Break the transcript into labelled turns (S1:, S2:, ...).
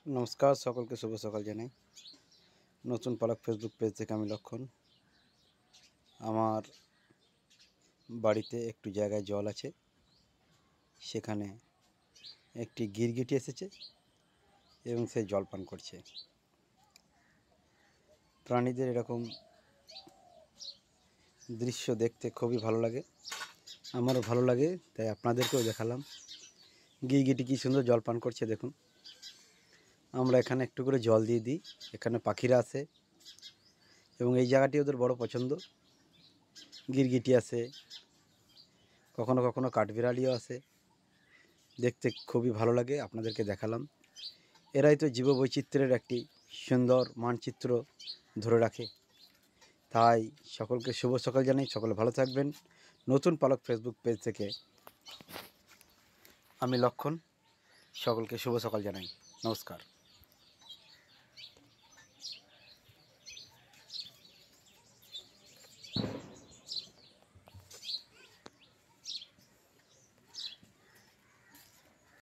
S1: নমস্কার, সকলকে শুভ সকাল জানাই। নতুন পালক ফেসবুক পেজ থেকে আমি লক্ষণ। আমার বাড়িতে একটু জায়গায় জল আছে, সেখানে একটি গিরগিটি এসেছে এবং সে জল পান করছে। প্রাণীদের এরকম দৃশ্য দেখতে খুবই ভালো লাগে, আমারও ভালো লাগে, তাই আপনাদেরকেও দেখালাম। গিরগিটি কী সুন্দর জল পান করছে দেখুন। আমরা এখানে একটু করে জল দিয়ে দিই, এখানে পাখিরা আসে এবং এই জায়গাটি ওদের বড় পছন্দ। গিরগিটি আসে, কখনো কখনো কাঠবিড়ালিও আসে, দেখতে খুবই ভালো লাগে, আপনাদেরকে দেখালাম। এরাই তো জীববৈচিত্র্যের একটি সুন্দর মানচিত্র ধরে রাখে। তাই সকলকে শুভ সকাল জানাই, সকলে ভালো থাকবেন। নতুন পালক ফেসবুক পেজ থেকে আমি লক্ষণ, সকলকে শুভ সকাল জানাই। নমস্কার।